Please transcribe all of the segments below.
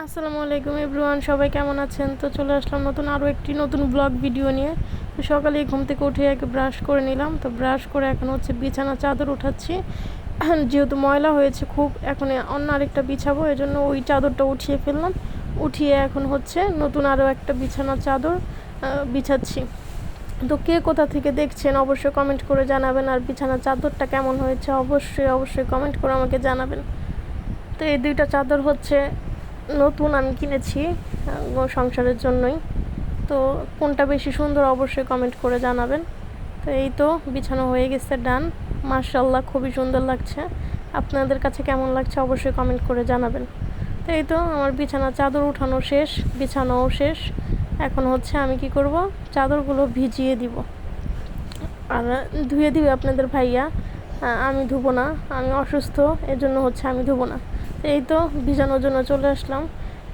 আসসালামু আলাইকুম এভরিওয়ান, সবাই কেমন আছেন? তো চলে আসলাম আরও একটি নতুন ব্লগ ভিডিও নিয়ে। তো সকালে ঘুম থেকে উঠে আগে ব্রাশ করে নিলাম। তো ব্রাশ করে এখন বিছানা চাদর উঠাচ্ছি। যেহেতু ময়লা হয়েছে খুব, এখন অন্য আরেকটা বিছাবো, এজন্য ওই চাদরটা উঠিয়ে ফেললাম। উঠিয়ে এখন নতুন আরও একটা বিছানা চাদর বিছাচ্ছি। তো কে কোথা থেকে দেখছেন অবশ্যই কমেন্ট করে জানাবেন, আর বিছানা চাদরটা কেমন হয়েছে অবশ্যই কমেন্ট করে আমাকে জানাবেন। তো এই দুইটা চাদর নতুন আমি কিনেছি সংসারের জন্যই। তো কোনটা বেশি সুন্দর অবশ্যই কমেন্ট করে জানাবেন। তো এই তো বিছানো হয়ে গেছে, ডান। মাশাআল্লাহ, খুবই সুন্দর লাগছে। আপনাদের কাছে কেমন লাগছে অবশ্যই কমেন্ট করে জানাবেন। তো এই তো আমার বিছানা চাদর উঠানো শেষ, বিছানাও শেষ। এখন আমি কি করব, চাদরগুলো ভিজিয়ে দিব আর ধুয়ে দিবে আপনাদের ভাইয়া। আমি ধুবো না, আমি অসুস্থ, এজন্য আমি ধুবো না। এই তো ভিজানোর জন্য চলে আসলাম।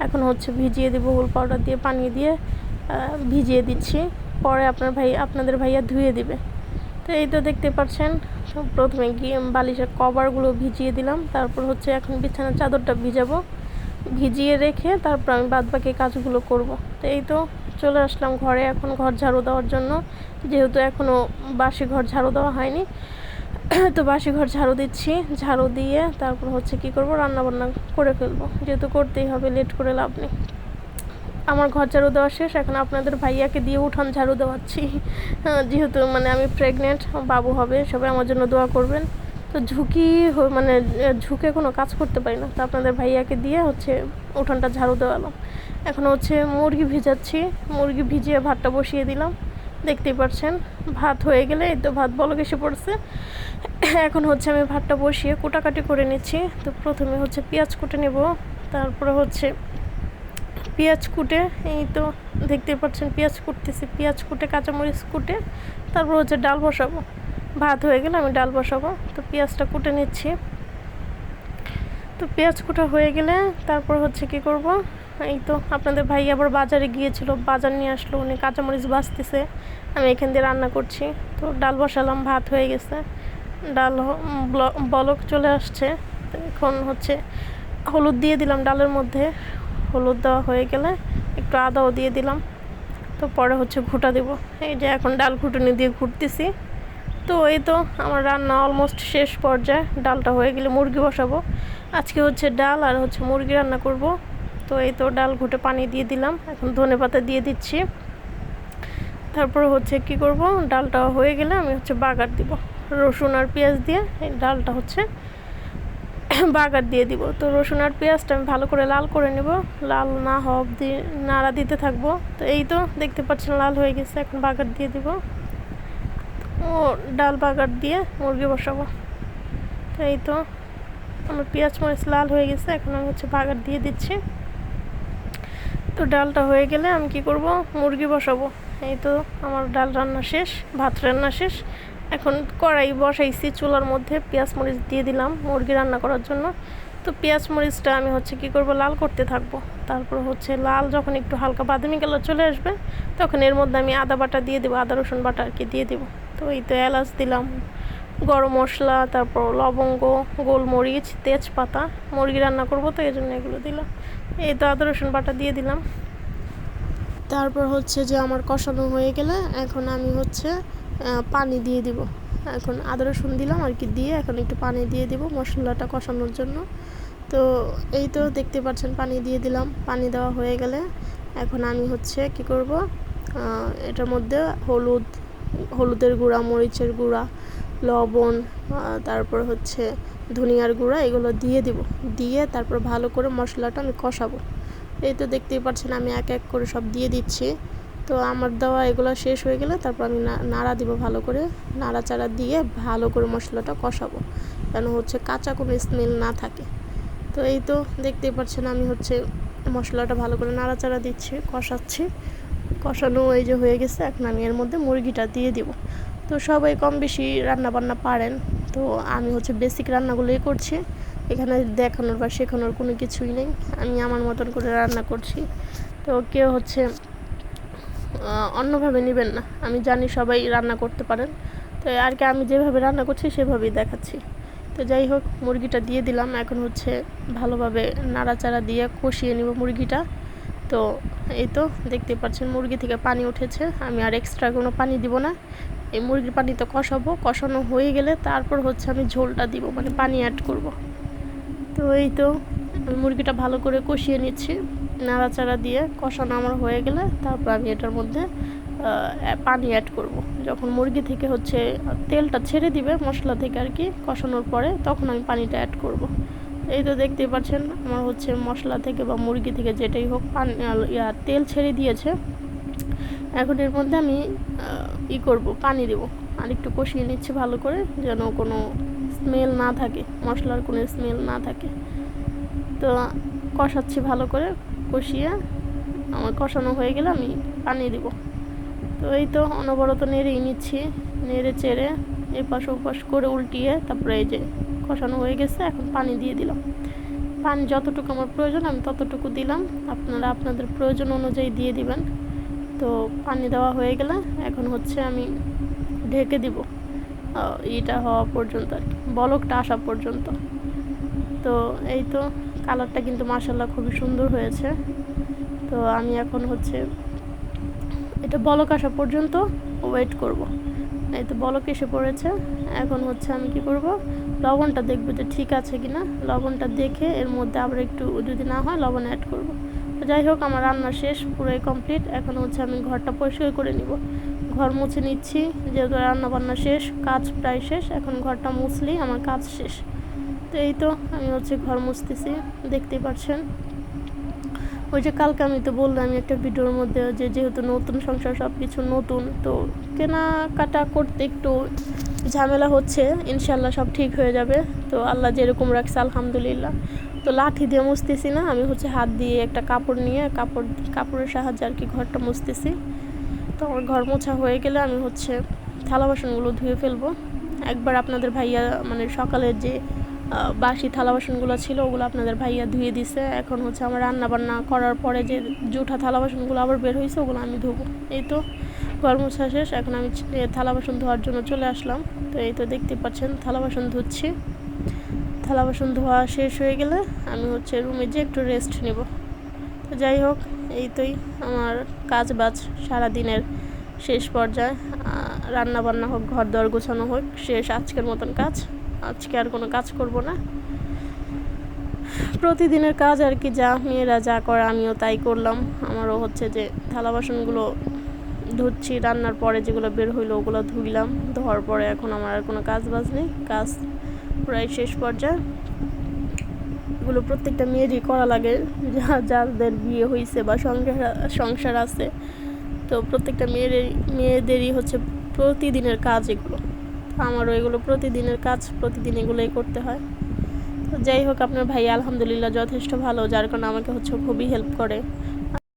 এখন ভিজিয়ে দিব, হুল পাউডার দিয়ে পানি দিয়ে ভিজিয়ে দিচ্ছি। পরে আপনাদের ভাইয়া ধুয়ে দিবে। তো এই তো দেখতে পাচ্ছেন, প্রথমে গিয়ে বালিশের কভারগুলো ভিজিয়ে দিলাম। তারপর এখন বিছানার চাদরটা ভিজাবো, ভিজিয়ে রেখে তারপর আমি বাদবাকি কাজগুলো করব। তো এই তো চলে আসলাম ঘরে, এখন ঘর ঝাড়ু দেওয়ার জন্য, যেহেতু এখনও বাসি ঘর ঝাড়ু দেওয়া হয়নি। তো বাসি ঘর ঝাড়ু দিচ্ছি, ঝাড়ু দিয়ে তারপর কি করব, রান্নাবান্না করে ফেলবো, যেহেতু করতেই হবে, লেট করে লাভ নেই। আমার ঘর ঝাড়ু দেওয়া শেষ, এখন আপনাদের ভাইয়াকে দিয়ে উঠান ঝাড়ু দেওয়াচ্ছি। যেহেতু আমি প্রেগনেন্ট, বাবু হবে, সবাই আমার জন্য দোয়া করবেন। তো ঝুঁকে কোনো কাজ করতে পারি না, তো আপনাদের ভাইয়াকে দিয়ে উঠানটা ঝাড়ু দেওয়ালাম। এখন মুরগি ভিজাচ্ছি, মুরগি ভিজিয়ে ভাতটা বসিয়ে দিলাম। দেখতেই পাচ্ছেন, ভাত হয়ে গেলে এই তো ভাত বলক এসে পড়ছে। এখন আমি ভাতটা বসিয়ে কুটাকাটি করে নিচ্ছি। তো প্রথমে পেঁয়াজ কুটে নেব, তারপরে পেঁয়াজ কুটে, এই তো দেখতে পাচ্ছেন পেঁয়াজ কুটতেছি, পেঁয়াজ কুটে কাঁচামরিচ কুটে তারপর ডাল বসাবো। ভাত হয়ে গেলে আমি ডাল বসাবো। তো পেঁয়াজটা কুটে নিচ্ছি। তো পেঁয়াজ কুটা হয়ে গেলে তারপর কি করব, এই তো আপনাদের ভাই আবার বাজারে গিয়েছিল, বাজার নিয়ে আসলো, উনি কাঁচামরিচ বাছতেছে, আমি এখান দিয়ে রান্না করছি। তো ডাল বসালাম, ভাত হয়ে গেছে, ডাল বলক চলে আসছে। তো এখন হলুদ দিয়ে দিলাম ডালের মধ্যে। হলুদ দেওয়া হয়ে গেলে একটু আদাও দিয়ে দিলাম। তো পরে ঘুটা দেব। এই যে এখন ডাল ঘুটুনি দিয়ে ঘুরতেছি। তো এই তো আমার রান্না অলমোস্ট শেষ পর্যায়ে, ডালটা হয়ে গেলে মুরগি বসাবো। আজকে ডাল আর মুরগি রান্না করব। তো এই তো ডাল ঘুটে পানি দিয়ে দিলাম, এখন ধনেপাতা দিয়ে দিচ্ছি। তারপর কি করব, ডালটা হয়ে গেলে আমি বাগার দিব, রসুন আর পেঁয়াজ দিয়ে এই ডালটা বাগার দিয়ে দিব। তো রসুন আর পেঁয়াজটা আমি ভালো করে লাল করে নেব, লাল না হওয়া অবধি নাড়া দিতে থাকবো। তো এই তো দেখতে পাচ্ছেন লাল হয়ে গেছে, এখন বাগার দিয়ে দিব। ও ডাল বাগার দিয়ে মুরগি বসাবো। তো এই তো আমার পেঁয়াজ মরিচ লাল হয়ে গেছে, এখন আমি বাগার দিয়ে দিচ্ছি। তো ডালটা হয়ে গেলে আমি কি করব, মুরগি বসাবো। এই তো আমার ডাল রান্না শেষ, ভাত রান্না শেষ। এখন কড়াই বসাইছি চুলার মধ্যে, পেঁয়াজ মরিচ দিয়ে দিলাম মুরগি রান্না করার জন্য। তো পেঁয়াজ মরিচটা আমি কি করব, লাল করতে থাকবো। তারপর লাল যখন একটু হালকা বাদামি কালার চলে আসবে, তখন এর মধ্যে আমি আদা বাটা দিয়ে দেবো, আদা রসুন বাটা আর কি দিয়ে দেবো। তো এই তো এলাচ দিলাম, গরম মশলা, তারপর লবঙ্গ, গোলমরিচ, তেজপাতা, মুরগি রান্না করব তো এই জন্য এগুলো দিলাম। এই তো আদা রসুন বাটা দিয়ে দিলাম। তারপর যে আমার কষানো হয়ে গেলে এখন আমি পানি দিয়ে দিব। এখন আদা রসুন দিলাম আর কি, দিয়ে এখন একটু পানি দিয়ে দিব মশলাটা কষানোর জন্য। তো এই তো দেখতে পাচ্ছেন পানি দিয়ে দিলাম। পানি দেওয়া হয়ে গেলে এখন আমি কি করব, এটার মধ্যে হলুদের গুঁড়া, মরিচের গুঁড়া, লবণ, তারপর ধনিয়ার গুঁড়া, এগুলো দিয়ে দিব। দিয়ে তারপর ভালো করে মশলাটা আমি কষাবো। এই তো দেখতেই পাচ্ছেন আমি এক এক করে সব দিয়ে দিচ্ছি। তো আমার দেওয়া এগুলো শেষ হয়ে গেলে তারপর আমি নাড়া দিব, ভালো করে নাড়াচাড়া দিয়ে ভালো করে মশলাটা কষাবো, যেন কাঁচা কোনো স্মেল না থাকে। তো এই তো দেখতেই পাচ্ছেন আমি মশলাটা ভালো করে নাড়াচাড়া দিচ্ছি, কষাচ্ছি। কষানো এই যে হয়ে গেছে, এখন আমি এর মধ্যে মুরগিটা দিয়ে দিব। তো সবাই কম বেশি রান্নাবান্না পারেন, তো আমি বেসিক রান্নাগুলোই করছি, এখানে দেখানোর বা শেখানোর কোনো কিছুই নেই, আমি আমার মতন করে রান্না করছি। তো কেউ অন্যভাবে নেবেন না, আমি জানি সবাই রান্না করতে পারেন। তো আর কি আমি যেভাবে রান্না করছি সেভাবেই দেখাচ্ছি। তো যাই হোক, মুরগিটা দিয়ে দিলাম। এখন হচ্ছে ভালোভাবে নাড়াচাড়া দিয়ে কষিয়ে নিব মুরগিটা। তো এই তো দেখতে পাচ্ছেন মুরগি থেকে পানি উঠেছে। আমি আর এক্সট্রা কোনো পানি দিব না, এই মুরগির পানি তো কষাবো। কষানো হয়ে গেলে তারপর হচ্ছে আমি ঝোলটা দিব, মানে পানি অ্যাড করব। তো এই তো আমি মুরগিটা ভালো করে কষিয়ে নিচ্ছি নাড়াচাড়া দিয়ে। কষানো আমার হয়ে গেলে তারপর আমি এটার মধ্যে পানি অ্যাড করব। যখন মুরগি থেকে হচ্ছে তেলটা ছেড়ে দিবে মশলা থেকে আর কি, কষানোর পরে তখন আমি পানিটা অ্যাড করব। এই তো দেখতেই পাচ্ছেন আমার হচ্ছে মশলা থেকে বা মুরগি থেকে যেটাই হোক পানি তেল ছেড়ে দিয়েছে। এখন এর মধ্যে আমি করব, পানি দেব। আর একটু কষিয়ে নিচ্ছি ভালো করে, যেন কোনো স্মেল না থাকে, মশলার কোনো স্মেল না থাকে। তো কষাচ্ছি ভালো করে, কষিয়ে আমার কষানো হয়ে গেলে আমি পানি দেব। তো এই তো অনবরত নেড়েই নিচ্ছি, নেড়ে চেড়ে এপাশ ওপাশ করে উল্টিয়ে তারপরে এই যে কষানো হয়ে গেছে। এখন পানি দিয়ে দিলাম। পানি যতটুকু আমার প্রয়োজন আমি ততটুকু দিলাম, আপনারা আপনাদের প্রয়োজন অনুযায়ী দিয়ে দিবেন। তো পানি দেওয়া হয়ে গেলে এখন হচ্ছে আমি ঢেকে দিব এটা হওয়া পর্যন্ত আর কি, বলকটা আসা পর্যন্ত। তো এই তো কালারটা কিন্তু মাশাআল্লাহ খুবই সুন্দর হয়েছে। তো আমি এখন হচ্ছে এটা বলক আসা পর্যন্ত ওয়েট করব। এই তো বলক এসে পড়েছে। এখন হচ্ছে আমি কি করব, লবণটা দেখব যে ঠিক আছে কিনা। লবণটা দেখে এর মধ্যে আবার একটু যদি না হয় লবণ অ্যাড করব। তো যাই হোক, আমার রান্না শেষ, পুরোই কমপ্লিট। এখন হচ্ছে আমি ঘরটা পরিষ্কার করে নিব, ঘর মুছে নিচ্ছি। যেহেতু রান্না বান্না শেষ, কাজ প্রায় শেষ, এখন ঘরটা মুছলেই আমার কাজ শেষ। তো এই তো আমি হচ্ছে ঘর মুছতেছি, দেখতেই পাচ্ছেন। ওই যে কালকে আমি তো বললাম আমি একটা ভিডিওর মধ্যে যে যেহেতু নতুন সংসার, সব কিছু নতুন, তো কেনাকাটা করতে একটু ঝামেলা হচ্ছে। ইনশাল্লাহ সব ঠিক হয়ে যাবে। তো আল্লাহ যেরকম রাখছে আলহামদুলিল্লাহ। তো লাঠি দিয়ে মুছতেছি না, আমি হচ্ছে হাত দিয়ে একটা কাপড় নিয়ে কাপড়ের সাহায্যে আর কি ঘরটা মুছতেছি। তো আমার ঘর মোছা হয়ে গেলে আমি হচ্ছে থালা বাসনগুলো ধুয়ে ফেলবো একবার। আপনাদের ভাইয়া মানে সকালের যে বাসি থালা বাসনগুলো ছিল ওগুলো আপনাদের ভাইয়া ধুয়ে দিছে। এখন হচ্ছে আমার রান্না বান্না করার পরে যে জুঠা থালা বাসনগুলো আবার বের হয়েছে ওগুলো আমি ধুবো। এই তো ঘর মোছা শেষ, এখন আমি থালা বাসন ধোয়ার জন্য চলে আসলাম। তো এই তো দেখতে পাচ্ছেন থালা বাসন ধুচ্ছি। থালা বাসন ধোয়া শেষ হয়ে গেলে আমি হচ্ছে রুমে যে একটু রেস্ট নেব। তো যাই হোক, এই তোই আমার কাজ বাজ সারাদিনের শেষ পর্যায়ে। রান্না বান্না হোক, ঘর দর গোছানো হোক, শেষ আজকের মতন কাজ। আজকে আর কোনো কাজ করব না, প্রতিদিনের কাজ আর কি, যা মেয়েরা যা করে আমিও তাই করলাম। আমারও হচ্ছে যে থালা বাসনগুলো ধুচ্ছি, রান্নার পরে যেগুলো বের হইলো ওগুলো ধুইলাম। ধোয়ার পরে এখন আমার আর কোনো কাজ বাজ নেই, কাজ প্রায় শেষ পর্যায়ে। এগুলো প্রত্যেকটা মেয়েরই করা লাগে, যাদের বিয়ে হয়েছে বা সংসার আছে। তো প্রত্যেকটা মেয়েদেরই হচ্ছে প্রতিদিনের কাজ এগুলো। আমারও এগুলো প্রতিদিনের কাজ, প্রতিদিন এগুলোই করতে হয়। তো যাই হোক, আপনার ভাই আলহামদুলিল্লাহ যথেষ্ট ভালো, যার কারণে আমাকে হচ্ছে খুবই হেল্প করে।